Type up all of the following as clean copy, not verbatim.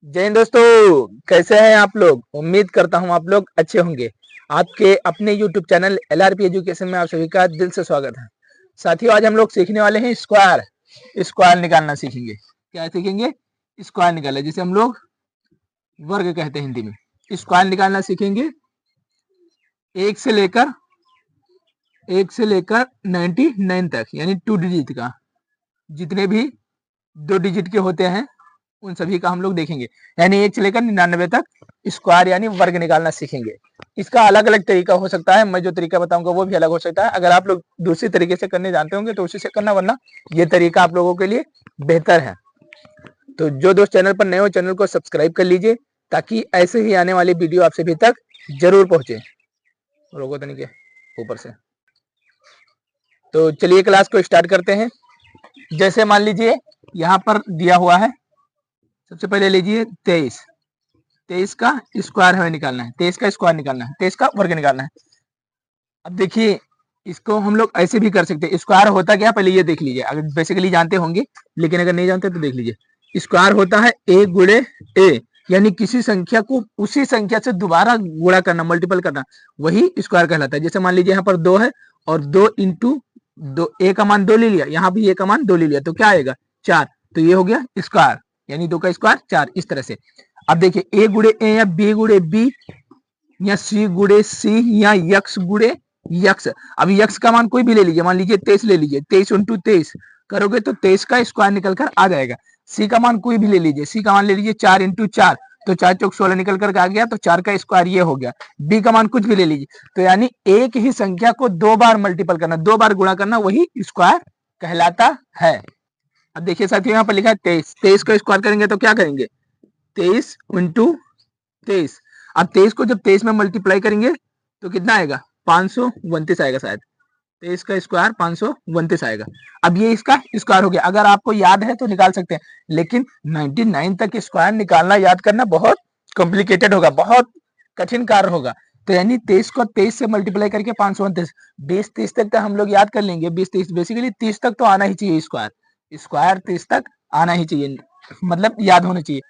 जय हिंद दोस्तों, कैसे हैं आप लोग। उम्मीद करता हूं आप लोग अच्छे होंगे। आपके अपने YouTube चैनल LRP एजुकेशन में आप सभी का दिल से स्वागत है। साथियों, आज हम लोग सीखने वाले हैं स्क्वायर। स्क्वायर निकालना सीखेंगे। क्या सीखेंगे? स्क्वायर निकालना, जिसे हम लोग वर्ग कहते हैं हिंदी में। स्क्वायर निकालना सीखेंगे एक से लेकर 99 तक, यानी 2 डिजिट का। जितने भी 2 डिजिट के होते हैं उन सभी का हम लोग देखेंगे, यानी 1 से लेकर 99 तक स्क्वायर यानी वर्ग निकालना सीखेंगे। इसका अलग अलग तरीका हो सकता है, मैं जो तरीका बताऊंगा वो भी अलग हो सकता है। अगर आप लोग दूसरी तरीके से करने जानते होंगे तो उसी से करना, वरना ये तरीका आप लोगों के लिए बेहतर है। तो जो दोस्त चैनल पर नए हो, चैनल को सब्सक्राइब कर लीजिए ताकि ऐसे ही आने वाली वीडियो आप सभी तक जरूर पहुंचे। रोको तो नहीं के ऊपर से। तो चलिए क्लास को स्टार्ट करते हैं। जैसे मान लीजिए यहाँ पर दिया हुआ है, सबसे पहले लीजिए 23 का स्क्वायर हमें निकालना है। 23 का स्क्वायर निकालना है, 23 का वर्ग निकालना है। अब देखिए, इसको हम लोग ऐसे भी कर सकते हैं। स्क्वायर होता क्या, पहले ये देख लीजिए। अगर बेसिकली जानते होंगे, लेकिन अगर नहीं जानते तो देख लीजिए। स्क्वायर होता है a गुणे a, यानी किसी संख्या को उसी संख्या से दोबारा गुणा करना, मल्टीपल करना, वही स्क्वायर कहलाता है। जैसे मान लीजिए यहाँ पर 2 है और 2 इंटू 2, a का मान 2 ले लिया, यहाँ भी a का मान 2 ले लिया, तो क्या आएगा 4। तो ये हो गया स्क्वायर, यानी 2 का स्क्वायर 4, इस तरह से। अब देखिए a गुणे a या b गुणे b या c गुणे c या यक्स गुणे यक्स। अब यक्स का मान कोई भी ले लीजिए, मान लीजिए 23 ले लीजिए, 23 इंटू 23 करोगे तो 23 का स्क्वायर निकल कर आ जाएगा। सी का मान कोई भी ले लीजिए, सी का मान ले लीजिए 4 इंटू 4, तो 4 चौक 16 निकल कर आ गया, तो 4 का स्क्वायर ये हो गया। बी का मान कुछ भी ले लीजिए, तो यानी एक ही संख्या को 2 बार मल्टीपल करना, 2 बार गुणा करना, वही स्क्वायर कहलाता है। अब देखिए साथियों, यहाँ पर लिखा है 23, 23 का स्क्वायर करेंगे तो क्या करेंगे, 23 इंटू 23। अब 23 को जब 23 में मल्टीप्लाई करेंगे तो कितना आएगा, 529 आएगा शायद। 23 का स्क्वायर 529 आएगा। अब ये इसका स्क्वायर हो गया। अगर आपको याद है तो निकाल सकते हैं, लेकिन 99 तक स्क्वायर निकालना, याद करना बहुत कॉम्प्लिकेटेड होगा, बहुत कठिन कार्य होगा। तो यानी 23 को 23 से मल्टीप्लाई करके 529, 20-30 तक तो हम लोग याद कर लेंगे। 20-30 बेसिकली 30 तक तो आना ही चाहिए, स्क्वायर 30 तक आना ही चाहिए, मतलब याद होना चाहिए।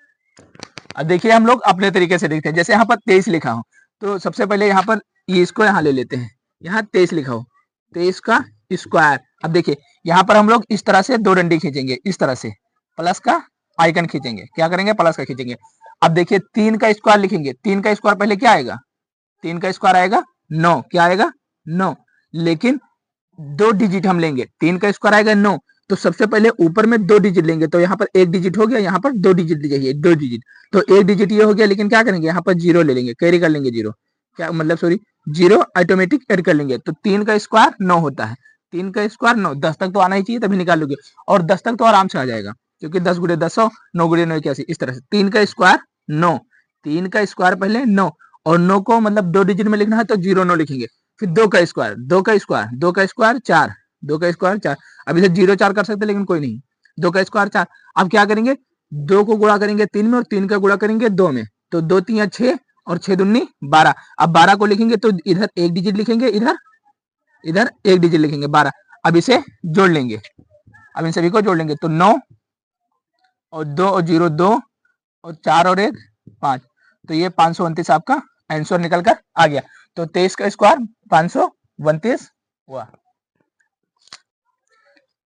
अब देखिए हम लोग अपने तरीके से देखते हैं। जैसे यहाँ पर 23 लिखा हो, तो सबसे पहले यहाँ पर ये इसको यहाँ ले लेते हैं। यहाँ 23 लिखा हो, 23 का स्क्वायर। अब देखिए यहाँ पर हम लोग इस तरह से 2 डंडी खींचेंगे, इस तरह से प्लस का आइकन खींचेंगे। क्या करेंगे, प्लस का खींचेंगे। अब देखिए 3 का स्क्वायर लिखेंगे। 3 का स्क्वायर पहले क्या आएगा, 3 का स्क्वायर आएगा 9। क्या आएगा, 9। लेकिन 2 डिजिट हम लेंगे, 3 का स्क्वायर आएगा 9, तो सबसे पहले ऊपर में 2 डिजिट लेंगे, तो यहाँ पर 1 डिजिट हो गया, यहाँ पर 2 डिजिट चाहिए, 2 डिजिट। तो 1 डिजिट ये हो गया, लेकिन क्या करेंगे, यहाँ पर 0 ले लेंगे, कैरी कर लेंगे 0, क्या मतलब सॉरी 0 ऑटोमेटिक ऐड कर लेंगे। तो 3 का स्क्वायर 9 होता है। 3 का स्क्वायर 9, 10 तक तो आना ही चाहिए, तभी निकाल लोगे। और 10 तक तो आराम से आ जाएगा, क्योंकि 10 गुणे 10 100, 9 गुणे 9 81, इस तरह से। 3 का स्क्वायर 9, 3 का स्क्वायर पहले 9, और 9 को मतलब 2 डिजिट में लिखना है तो 0 9 लिखेंगे। फिर 2 का स्क्वायर, 2 का स्क्वायर, 2 का स्क्वायर 4, 2 का स्क्वायर 4। अब इसे 0 4 कर सकते, लेकिन कोई नहीं, 2 का स्क्वायर 4। अब क्या करेंगे, 2 को गुणा करेंगे 3 में और 3 का गुणा करेंगे 2 में, तो 2 3 6 और 6 दूनी 12। अब 12 को लिखेंगे तो इधर 1 डिजिट लिखेंगे, इधर 1 डिजिट लिखेंगे, 12। अब इसे जोड़ लेंगे, अब इन सभी को जोड़ लेंगे, तो 9 और 2 और 0 2 और 4 और 1 5, तो ये 529 आपका आंसर निकल कर आ गया। तो 23 का स्क्वायर 529 हुआ।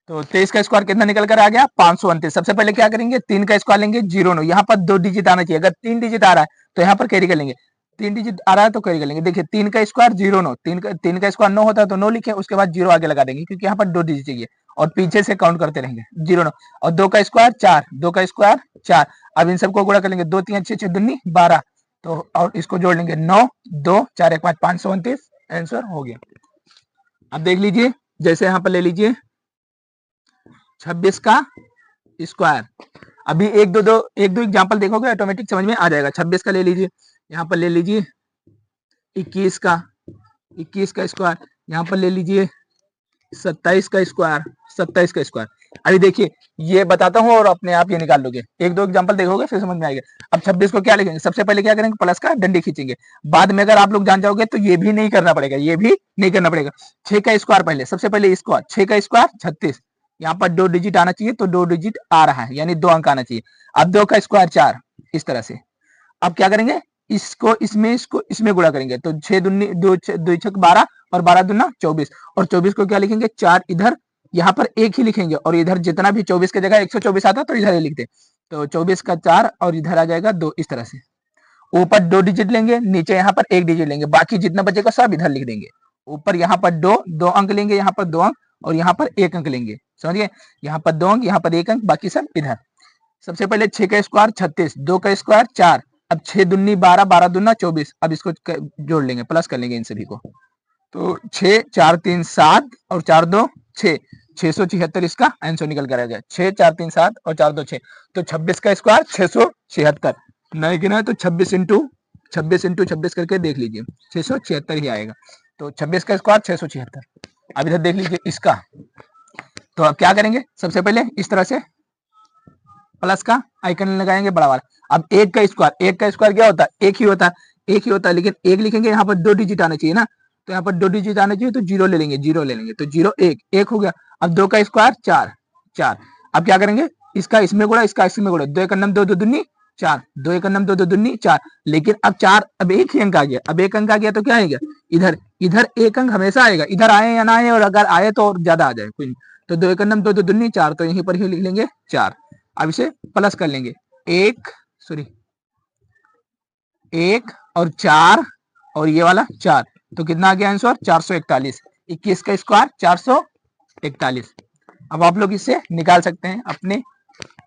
तो 23 का स्क्वायर कितना निकल कर आ गया, 529। सबसे पहले क्या करेंगे, 3 का स्क्वायर लेंगे 0 9, यहाँ पर 2 डिजिट आना चाहिए। अगर 3 डिजिट आ रहा है तो यहाँ पर कैरी कर लेंगे, 3 डिजिट आ रहा है तो कैरी कर लेंगे। देखिए 3 का स्क्वायर 0 9, 3 का स्क्वायर 9 होता है तो 9 लिखे, उसके बाद 0 आगे लगा देंगे, क्योंकि यहाँ पर 2 डिजिट चाहिए, और पीछे से काउंट करते रहेंगे 0 9। और 2 का स्क्वायर 4, 2 का स्क्वायर 4। अब इन सबको गुणा कर लेंगे, 2 3 6 6 दूनी 12, तो और इसको जोड़ लेंगे 9 2 4 1 5, 529 आंसर हो गया। अब देख लीजिए, जैसे यहाँ पर ले लीजिए 26 का स्क्वायर। अभी एक दो एग्जांपल देखोगे ऑटोमेटिक समझ में आ जाएगा। 26 का ले लीजिए, यहाँ पर ले लीजिए 21 का स्क्वायर, यहाँ पर ले लीजिए 27 का स्क्वायर। अभी देखिए ये बताता हूँ और अपने आप ये निकाल लोगे। एक दो एग्जांपल देखोगे फिर समझ में आएगा। अब 26 को क्या लिखेंगे, सबसे पहले क्या करेंगे, प्लस का डंडी खींचेंगे। बाद में अगर आप लोग जान जाओगे तो ये भी नहीं करना पड़ेगा, 6 का स्क्वायर पहले, सबसे पहले स्क्वायर, 6 का स्क्वायर 36, यहाँ पर 2 डिजिट आना चाहिए, तो 2 डिजिट आ रहा है, यानी 2 अंक आना चाहिए। अब 2 का स्क्वायर 4, इस तरह से। अब क्या करेंगे, इसको इसमें गुणा करेंगे, तो 6 दूनी 2 छक 12 और 12 दूना 24, और 24 को क्या लिखेंगे 4 इधर, यहाँ पर एक ही लिखेंगे, और इधर जितना भी 24 की जगह 124 आता तो इधर ही लिखते, तो 24 का 4 और इधर आ जाएगा 2, इस तरह से। ऊपर 2 डिजिट लेंगे, नीचे यहाँ पर 1 डिजिट लेंगे, बाकी जितना बचेगा सब इधर लिख देंगे। ऊपर यहाँ पर 2 अंक लेंगे, यहाँ पर 2 अंक, और यहाँ पर 1 अंक लेंगे, समझिए, यहाँ पर 2 अंक, यहाँ पर 1 अंक, बाकी सब इधर। सबसे पहले 6 का स्क्वायर 36, 2 का स्क्वायर 4, अब 6 दूनी 12, 12 दूना 24, अब इसको जोड़ लेंगे, प्लस कर लेंगे इन सभी को, तो 6 4 3 7 और 4 2 6, 676 इसका आंसर निकल कर आ गया। 6 4 3 7 और 4 2 6, तो 26 का स्क्वायर 676, नहीं गिना तो 26 इंटू 26 करके देख लीजिए, 676 ही आएगा, तो 26 का स्क्वायर 676। अब इधर देख लीजिए इसका, तो अब क्या करेंगे, सबसे पहले इस तरह से प्लस का आइकन लगाएंगे बड़ा वाला। अब 1 का स्क्वायर क्या होता है, एक ही होता है, लेकिन 1 लिखेंगे, यहाँ पर 2 डिजिट आना चाहिए ना, तो यहाँ पर 2 डिजिट आना चाहिए, तो 0 ले लेंगे, तो 0 1 हो गया। अब 2 का स्क्वायर 4, अब क्या करेंगे, इसका इसमें गुणा, इसका इसमें गुणा, 2 एकम 2 2 दूनी 4, 2 एकम 2 2 दूनी 4, लेकिन अब 4 अब एक ही अंक आ गया, अब एक अंक आ गया तो क्या आएगा, इधर एक अंक हमेशा आएगा, इधर आए या ना आए, और अगर आए तो और ज्यादा आ जाए कोई नहीं, तो 2 एकम 2 2 दूनी 4, तो यहीं पर ही लिख लेंगे 4। अब इसे प्लस कर लेंगे, 1 और 4 और ये वाला 4, तो कितना आ गया आंसर 441, 21 का स्क्वायर 441। अब आप लोग इसे निकाल सकते हैं अपने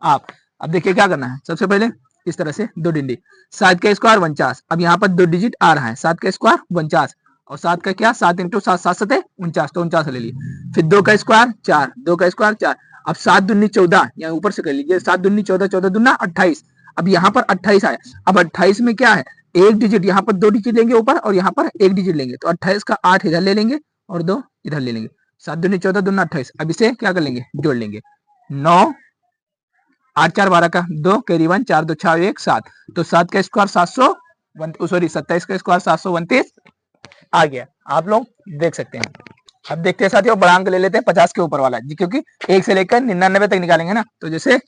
आप। अब देखिए क्या करना है, सबसे पहले इस तरह से 2 डिंडी, 7 का स्क्वायर 49, अब यहाँ पर 2 डिजिट आ रहा है, 7 का स्क्वायर 49, और 7 का क्या 7 इंटू 7 7 7 49, तो 49 ले लिए। फिर 2 का स्क्वायर 4, 2 का स्क्वायर 4, अब 7 दूनी 14, यहाँ ऊपर से कर लीजिए, 7 दूनी 14, 14 दूना 28, अब यहाँ पर 28 आया, अब 28 में क्या है, एक डिजिट, यहाँ पर 2 डिजिट लेंगे ऊपर, और यहाँ पर 1 डिजिट लेंगे, तो 28 का 8 इधर ले लेंगे और 2 इधर ले लेंगे, 7 दूनी 14 दूना 28। अब इसे क्या कर लेंगे, जोड़ लेंगे, 9 8 4 12 का 2 कैरी 1, 4 2 6 1 7, तो 7 का स्क्वायर 27 का स्क्वायर 729 आ गया, आप लोग देख सकते हैं। अब देखते हैं साथियों, बड़ा अंक ले लेते हैं 50 के ऊपर वाला जी, क्योंकि 1 से लेकर 99 तक निकालेंगे ना, तो जैसे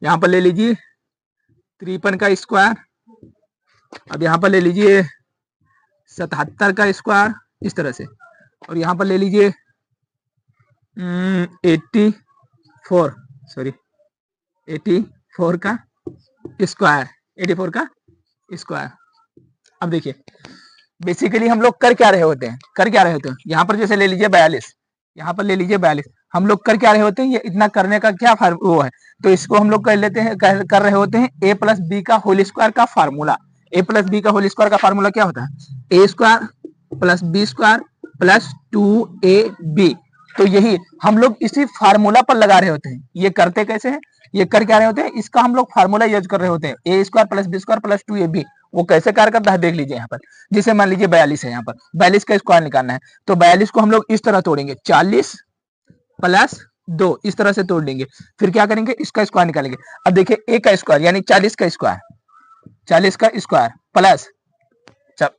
यहाँ पर ले लीजिए 53 का स्क्वायर, अब यहाँ पर ले लीजिए 77 का स्क्वायर इस तरह से, और यहाँ पर ले लीजिए 84 का स्क्वायर। अब देखिए बेसिकली हम लोग कर क्या रहे होते हैं, यहाँ पर जैसे ले लीजिए 42, हम लोग कर क्या रहे होते हैं, ये इतना करने का क्या वो है, तो इसको हम लोग कर लेते हैं, कर रहे होते हैं a प्लस बी का होल स्क्वायर का फार्मूला। a प्लस बी का होल स्क्वायर का फार्मूला क्या होता है, a square plus B square plus 2ab, तो यही हम लोग इसी फार्मूला पर लगा रहे होते हैं। ये करते कैसे हैं, ये कर क्या रहे होते हैं, इसका हम लोग फार्मूला यूज कर रहे होते हैं, a square plus B square plus 2ab, वो कैसे कार्य करता है देख लीजिए। यहाँ पर जिसे मान लीजिए 42 है, यहाँ पर 42 का स्क्वायर निकालना है, तो 42 को हम लोग इस तरह तोड़ेंगे, 40 प्लस 2 इस तरह से तोड़ लेंगे, फिर क्या करेंगे इसका स्क्वायर निकालेंगे। अब देखिए a का स्क्वायर यानी 40 का स्क्वायर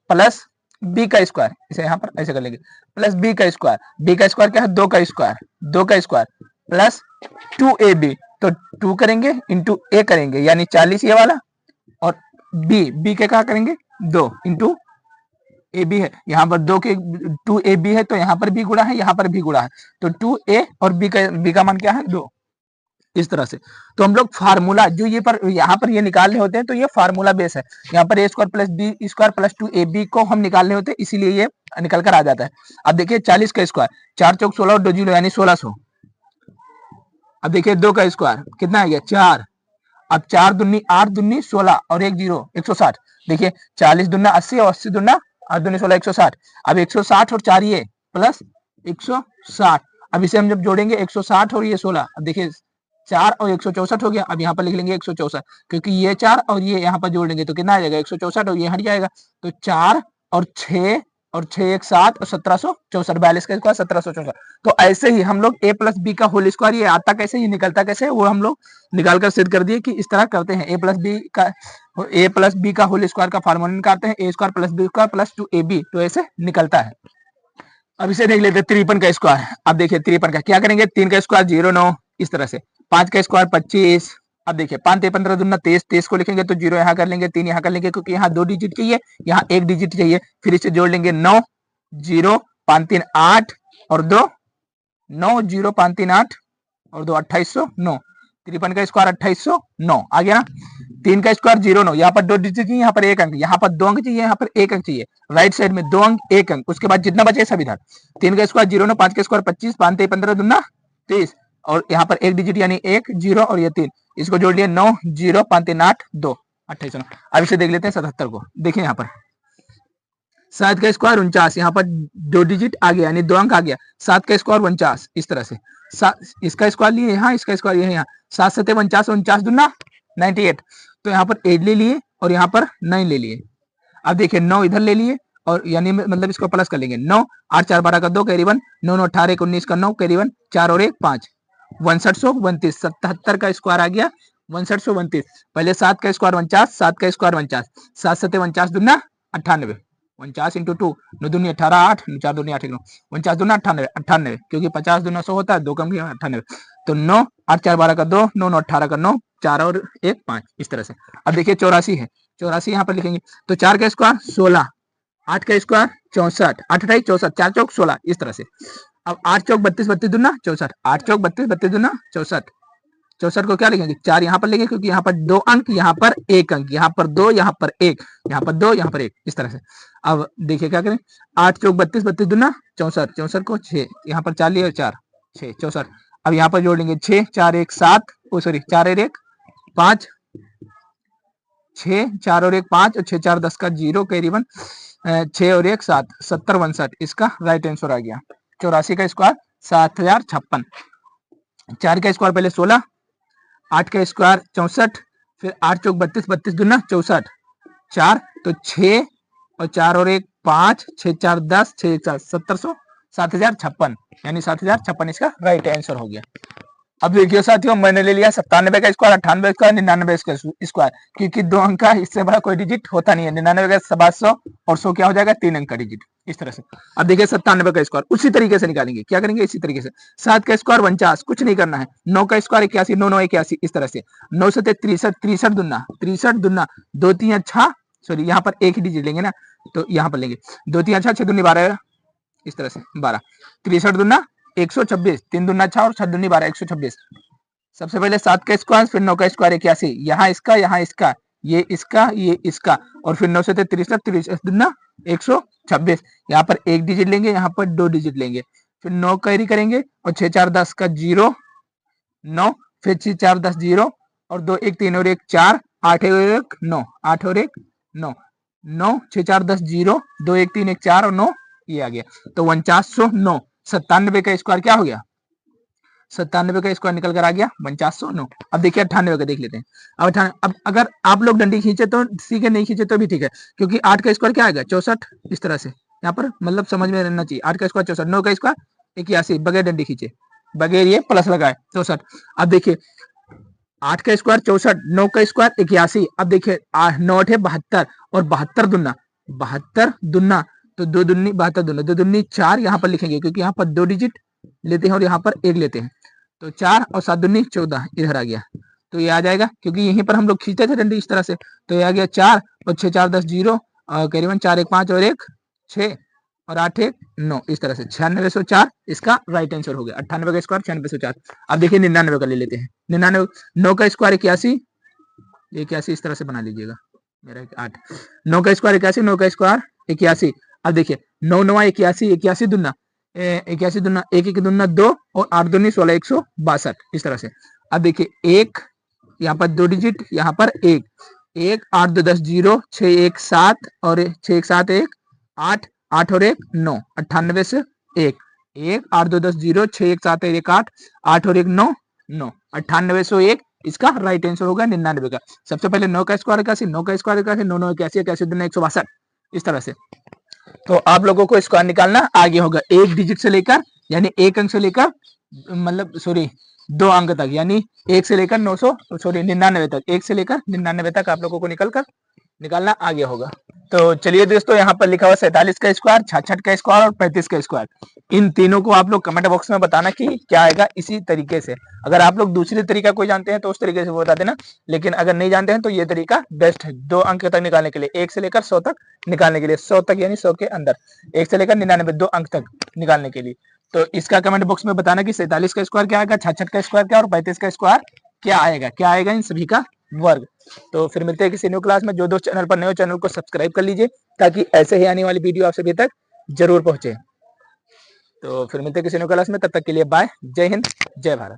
प्लस बी का स्क्वायर, इसे यहाँ पर ऐसे कर लेंगे, प्लस बी का स्क्वायर क्या है 2 का स्क्वायर प्लस 2ab, तो 2 करेंगे इंटू a करेंगे, यानी 40 ये वाला, और बी के क्या करेंगे 2 इंटू ए बी है, यहाँ पर 2ab है, तो यहाँ पर भी गुणा है, यहाँ पर भी गुणा है, तो 2a और b का मान क्या है 2, इस तरह से। तो हम लोग फार्मूला जो यहाँ पर ये निकाल रहे होते हैं, तो ये फार्मूला बेस है, यहाँ पर a square plus B square plus 2ab को हम निकाल रहे होते हैं, इसीलिए ये निकल कर आ जाता है। अब देखिए 40 का स्क्वायर 4 चौक 16 और 2 जीरो यानी 1600। अब देखिए 2 का स्क्वायर कितना आ गया 4, अब 4 दूनी 8 दूनी 16 और 1 जीरो 160, देखिए 40 दूना 80 और 80 दूना 8 दूनी 16 160, अब 160 और 4 ये प्लस 160, अब इसे हम जब जोड़ेंगे 160 और ये 16, अब देखिए 4 और 164 हो गया, अब यहाँ पर लिख लेंगे 164, क्योंकि ये 4 और ये यहाँ पर जोड़ लेंगे तो कितना आ जाएगा 164 और ये हट जाएगा, तो 4 और 6 और 6 1 7 और 1764, 42 का स्क्वायर 1764। तो ऐसे ही हम लोग a प्लस बी का होल स्क्वायर ये आता कैसे, ये निकलता कैसे, वो हम लोग निकाल कर सिद्ध कर दिए कि इस तरह करते हैं। a प्लस बी का होल स्क्वायर का फार्मूला निकालते हैं, a square plus B square plus 2ab, तो ऐसे निकलता है। अब इसे देख लेते हैं 53 का स्क्वायर। अब देखिए 53 का क्या करेंगे, 3 का स्क्वायर 0 9 इस तरह से, 5 का स्क्वायर 25 अब देखिए 5 ते 15 दूना 23, 23 को लिखेंगे तो 0 यहाँ कर लेंगे, 3 यहाँ कर लेंगे क्योंकि यहाँ 2 डिजिट चाहिए, यहाँ 1 डिजिट चाहिए। फिर इसे जोड़ लेंगे 9, 0, 5 3 8 और 2 9, 0, 5 3 8 और 2 2809। 53 का स्क्वायर 2809 आ गया ना। 3 का स्क्वायर 0 9, यहाँ पर 2 डिजिट चाहिए, यहाँ पर 1 अंक, यहाँ पर 2 अंक चाहिए, यहाँ पर 1 अंक चाहिए। राइट साइड में 2 अंक 1 अंक, उसके बाद जितना बचे सब इधर। 3 का स्क्वायर 0 9, 5 का स्क्वायर 25, 5 ते 15 दूना 30 और यहाँ पर 1 डिजिट यानी 1 0 और ये 3, इसको जोड़ लिया 9, 0, 5 3 8 2 2809। अब इसे देख लेते हैं 77 को। देखिए यहाँ पर 7 का स्क्वायर 49, यहाँ पर 2 डिजिट आ गया यानी 2 अंक आ गया। 7 का स्क्वायर 49 इस तरह से, इसका स्क्वायर लिए यहाँ, इसका स्क्वायर यहाँ, 7 7 49, 49 दूना 98, तो यहाँ पर 8 ले लिए और यहाँ पर 9 ले लिए। अब देखिए 9 इधर ले लिए और यानी मतलब इसको प्लस कर लेंगे। 9 8 4 12 का 2 कैरी 1, 9 9 18 19 का 9 कैरी 1, 4 और 1 5, 6132। 77 का स्क्वायर आ गया 6132। पहले 7 का स्क्वायर 49, 7 का स्क्वायर 49, 7 7 49 दूना 98, 49 इंटू 2, 9 दूनी 18 8, 4 दूनी 8 9, 49 दूना 98, 98 क्योंकि 50 दूना 100 होता है, 2 कम किया 98, तो 9 8 4 12 का 2, 9 9 18 का 9, 4 और 1 5 इस तरह से। अब देखिए 84 है, 84 यहाँ पर लिखेंगे तो 4 का स्क्वायर 16, 8 का स्क्वायर 64, 8 8 64, 4 चौक 16 इस तरह से। अब 8 चौक 32, 32 दूना 64, 8 चौक 32, 32 दूना 64, 64 को क्या लिखेंगे 4 यहाँ पर लेंगे क्योंकि यहाँ पर 2 अंक, यहाँ पर 1 अंक, यहाँ पर 2, यहाँ पर 1, यहाँ पर 2, यहाँ पर 1 इस तरह से। अब देखिए क्या करें, 8 चौक 32, 32 दूना 64, 64 को 6 यहाँ पर 4 लिए और 4 6 64। अब यहाँ पर जोड़ लेंगे 6 4 1 7, ओ सॉरी 4 और 1 5, 6 4 और 1 5 और 6 4 10 का 0 कैरी 1, 6 और 1 7, 70 59 इसका राइट आंसर आ गया। 84 का स्क्वायर 7056। 4 का स्क्वायर पहले 16, 8 का स्क्वायर 64, फिर 8 चौक 32, 32 दूना 64, 4 तो 6 और 4 और 1 5, 6 4 10, 6 1 4 1700, 7056 यानी 7056 इसका राइट आंसर हो गया। अब देखिए साथियों मैंने ले लिया 97 का स्क्वायर, 98 का 99 का स्क्वायर, क्योंकि 2 अंक का इससे बड़ा कोई डिजिट होता नहीं है। 99 का 700 और 100 क्या हो जाएगा 3 अंक का डिजिट इस तरह से। अब देखिए 97 का स्क्वायर उसी तरीके से निकालेंगे, क्या करेंगे इसी तरीके से। 7 का स्क्वायर 49, कुछ नहीं करना है। 9 का स्क्वायर 81, 9 9 81 इस तरह से। 9 से 63, 63 दूना 63 दूना 2 3 6, सॉरी यहाँ पर एक ही डिजिट लेंगे ना, तो यहाँ पर लेंगे 2 3 6 6 दूनी 12 इस तरह से 12, 63 दूना 126, 3 दूना 6 और 6 दूनी 12 126। सबसे पहले 7 का स्क्वायर, फिर 9 का स्क्वायर 81, यहाँ इसका ये इसका और फिर 9 से 63, 63 दूना 126। यहाँ पर एक डिजिट लेंगे, यहाँ पर 2 डिजिट लेंगे, फिर 9 कैरी करेंगे और 6 4 10 का 0 9, फिर 6 4 10 0 और 2 1 3 और 1 4, 8 और 1 9, 8 और 1 9, 9 6 4 10 0, 2 1 3 1 4 और 9 ये आ गया, तो 4909। 97 का स्क्वायर क्या हो गया, 97 का स्क्वायर निकल कर आ गया 4909। अब देखिए 98 का देख लेते हैं। अब अगर आप लोग डंडी खींचे तो ठीक है, नहीं खींचे तो भी ठीक है, क्योंकि 8 का स्क्वायर क्या आएगा 64 इस तरह से। यहाँ पर मतलब समझ में रहना चाहिए, 8 का स्क्वायर 64, 9 का स्क्वायर 81 बगैर डंडी खींचे, बगैर ये प्लस लगाए 64। अब देखिए 8 का स्क्वायर 64, 9 का स्क्वायर 81। अब देखिए 9 है 72 और 72 दुना तो 2 दुन्नी 72 दुना 2 दुन्नी 4 यहाँ पर लिखेंगे क्योंकि यहाँ पर 2 डिजिट लेते हैं और यहाँ पर 1 लेते हैं, तो 4 और 7 दुन्नी 14 इधर आ गया, तो ये आ जाएगा क्योंकि यहीं पर हम लोग खींचते थे डंडी इस तरह से, तो ये आ गया 4 और 6 4 10 0 करीबन 4 1 5 और 1 6 और 8 1 9 इस तरह से 9604 इसका राइट आंसर हो गया। 98 का स्क्वायर 9604। अब देखिए 99 का ले लेते हैं। 99, 9 का स्क्वायर 81, 81 इस तरह से बना लीजिएगा मेरा 8, 9 का स्क्वायर 81, 9 का स्क्वायर 81। अब देखिए 9 9 81, 81 दुना 81 दुना 1 1 दुना 2 और 8 दुनी 16 162 इस तरह से। अब देखिए 1 यहाँ पर 2 डिजिट, यहाँ पर 1 1 8 2 10 0 6 1 7 और 6 1 7 1 8 8 और 1 9, 98 से 1 1 8 2 10 0 6 1 7 1 8 8 और 1 9 9, 9801 इसका राइट आंसर होगा 99 का। सबसे पहले 9 का स्क्वायर 81, 9 का स्क्वायर 81, 9 9 81, 81 दुना 162 इस तरह से। तो आप लोगों को स्क्वायर निकालना आगे होगा, एक डिजिट से लेकर यानी एक अंक से लेकर मतलब सॉरी 2 अंक तक, यानी 1 से लेकर 99 तक, 1 से लेकर 99 तक आप लोगों को निकालना आगे होगा। तो चलिए दोस्तों, यहाँ पर लिखा हुआ 47 का स्क्वायर, 66 का स्क्वायर और 35 का स्क्वायर। इन तीनों को आप लोग कमेंट बॉक्स में बताना कि क्या आएगा। इसी तरीके से अगर आप लोग दूसरी तरीका कोई जानते हैं तो उस तरीके से वो बता देना, लेकिन अगर नहीं जानते हैं तो ये तरीका बेस्ट है 2 अंक तक निकालने के लिए, 1 से लेकर 100 तक निकालने के लिए, 100 तक यानी 100 के अंदर, 1 से लेकर 99 2 अंक तक निकालने के लिए। तो इसका कमेंट बॉक्स में बताना कि 47 का स्क्वायर क्या आएगा, 66 का स्क्वायर क्या और 35 का स्क्वायर क्या आएगा इन सभी का वर्ग। तो फिर मिलते हैं किसी न्यू क्लास में। जो दोस्त चैनल पर नए हो चैनल को सब्सक्राइब कर लीजिए ताकि ऐसे ही आने वाली वीडियो आप सभी तक जरूर पहुंचे। तो फिर मिलते हैं किसी न्यू क्लास में, तब तक के लिए बाय, जय हिंद, जय भारत।